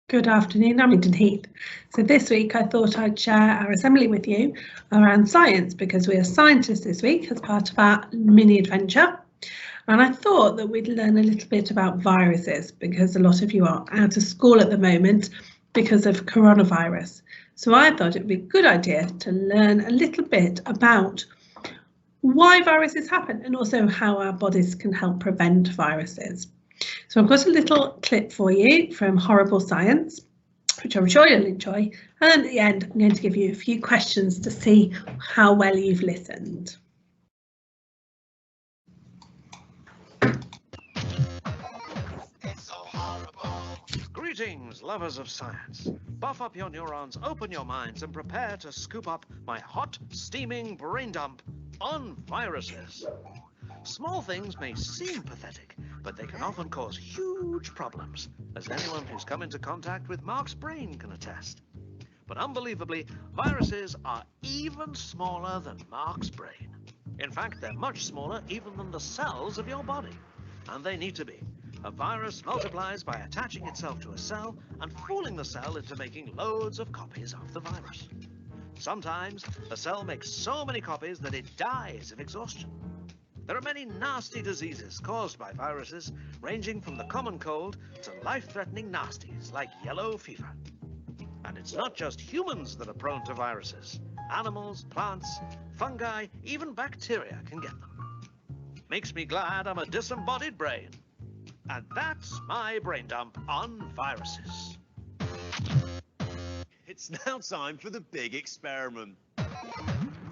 Good afternoon, Amington Heath. So this week I thought I'd share our assembly with you around science because we are scientists this week as part of our mini adventure. And I thought that we'd learn a little bit about viruses because a lot of you are out of school at the moment because of coronavirus. So I thought it would be a good idea to learn a little bit about why viruses happen and also how our bodies can help prevent viruses. So I've got a little clip for you from Horrible Science, which I'm sure you'll enjoy. And at the end, I'm going to give you a few questions to see how well you've listened. Greetings, lovers of science. Buff up your neurons, open your minds, and prepare to scoop up my hot, steaming brain dump on viruses. Small things may seem pathetic, but they can often cause huge problems, as anyone who's come into contact with Mark's brain can attest. But unbelievably, viruses are even smaller than Mark's brain. In fact, they're much smaller even than the cells of your body. And they need to be. A virus multiplies by attaching itself to a cell and fooling the cell into making loads of copies of the virus. Sometimes, a cell makes so many copies that it dies of exhaustion. There are many nasty diseases caused by viruses, ranging from the common cold to life-threatening nasties like yellow fever. And it's not just humans that are prone to viruses. Animals, plants, fungi, even bacteria can get them. Makes me glad I'm a disembodied brain. And that's my brain dump on viruses. It's now time for the big experiment.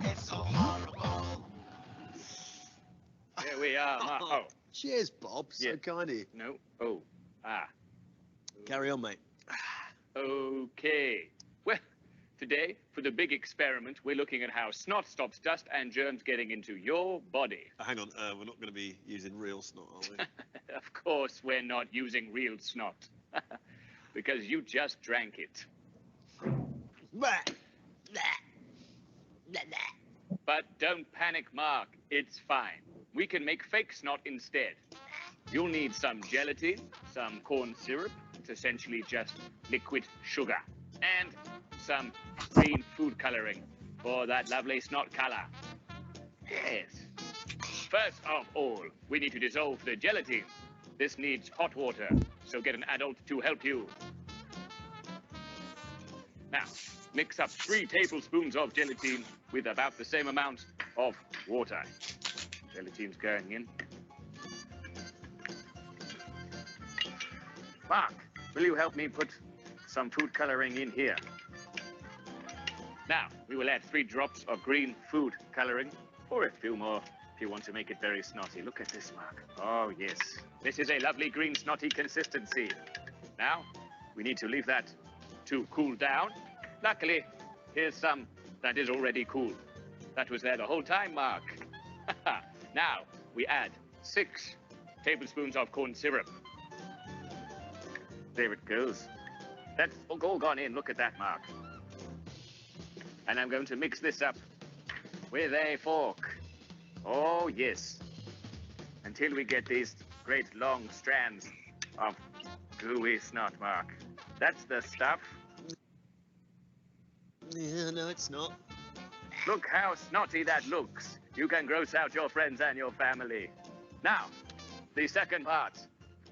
It's so horrible. Here we are, Mark. Oh. Cheers, Bob. So Yeah. kind of you. No. Oh. Ah. Carry on, mate. Okay. Well, today, for the big experiment, we're looking at how snot stops dust and germs getting into your body. Hang on, we're not going to be using real snot, are we? Of course, we're not using real snot. Because you just drank it. But don't panic, Mark. It's fine. We can make fake snot instead. You'll need some gelatin, some corn syrup, it's essentially just liquid sugar, and some green food coloring for that lovely snot color. Yes. First of all, we need to dissolve the gelatin. This needs hot water, so get an adult to help you. Now, mix up 3 tablespoons of gelatin with about the same amount of water. Gelatin's going in. Mark, will you help me put some food coloring in here? Now, we will add 3 drops of green food coloring, or a few more if you want to make it very snotty. Look at this, Mark. Oh, yes. This is a lovely green snotty consistency. Now, we need to leave that to cool down. Luckily, here's some that is already cool. That was there the whole time, Mark. Now, we add 6 tablespoons of corn syrup. There it goes. That's all gone in. Look at that, Mark. And I'm going to mix this up with a fork. Oh, yes. Until we get these great long strands of gooey snot, Mark. That's the stuff. Yeah, no, it's not. Look how snotty that looks. You can gross out your friends and your family. Now, the second part.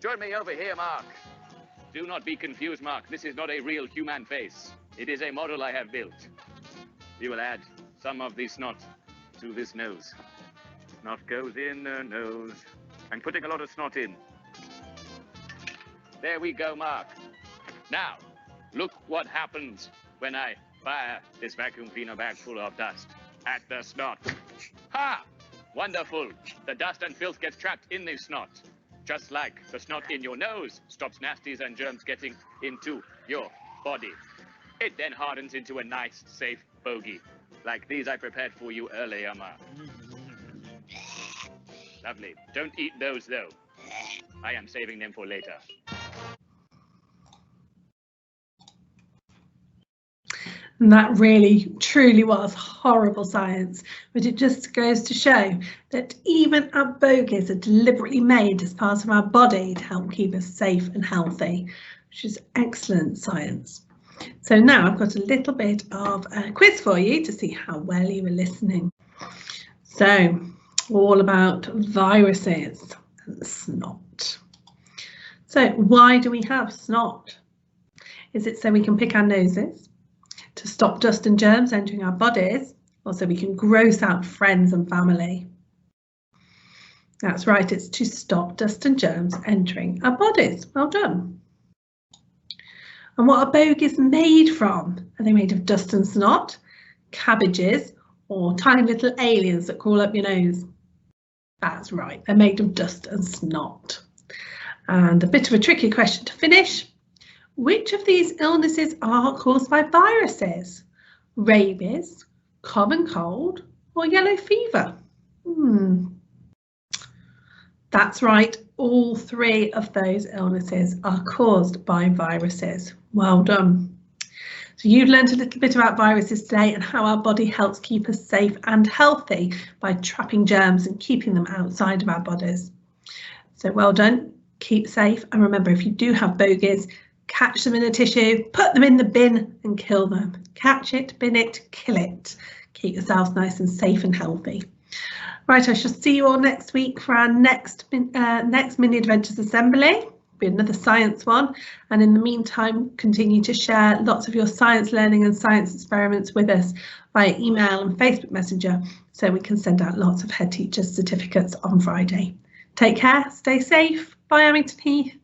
Join me over here, Mark. Do not be confused, Mark. This is not a real human face. It is a model I have built. We will add some of the snot to this nose. Snot goes in the nose. I'm putting a lot of snot in. There we go, Mark. Now, look what happens when I fire this vacuum cleaner bag full of dust at the snot. Ha! Wonderful. The dust and filth gets trapped in the snot. Just like the snot in your nose stops nasties and germs getting into your body. It then hardens into a nice, safe bogey, like these I prepared for you earlier, Mark. Lovely. Don't eat those, though. I am saving them for later. And that really, truly was horrible science, but it just goes to show that even our bogies are deliberately made as part of our body to help keep us safe and healthy. which is excellent science. So now I've got a little bit of a quiz for you to see how well you were listening. So all about viruses and snot. So why do we have snot? Is it so we can pick our noses, to stop dust and germs entering our bodies, or so we can gross out friends and family? That's right, it's to stop dust and germs entering our bodies. Well done. And what are bogies made from? Are they made of dust and snot, cabbages, or tiny little aliens that crawl up your nose? That's right, they're made of dust and snot. And a bit of a tricky question to finish. Which of these illnesses are caused by viruses? Rabies, common cold, or yellow fever? That's right, all three of those illnesses are caused by viruses. Well done. So you've learned a little bit about viruses today and how our body helps keep us safe and healthy by trapping germs and keeping them outside of our bodies. So well done, keep safe, and remember, if you do have bogies, catch them in a tissue, put them in the bin and kill them. Catch it, bin it, kill it. Keep yourselves nice and safe and healthy. Right, I shall see you all next week for our next Mini Adventures Assembly. Be another science one, and in the meantime continue to share lots of your science learning and science experiments with us via email and Facebook Messenger so we can send out lots of head teachers certificates on Friday. Take care, stay safe. Bye, Amington Heath.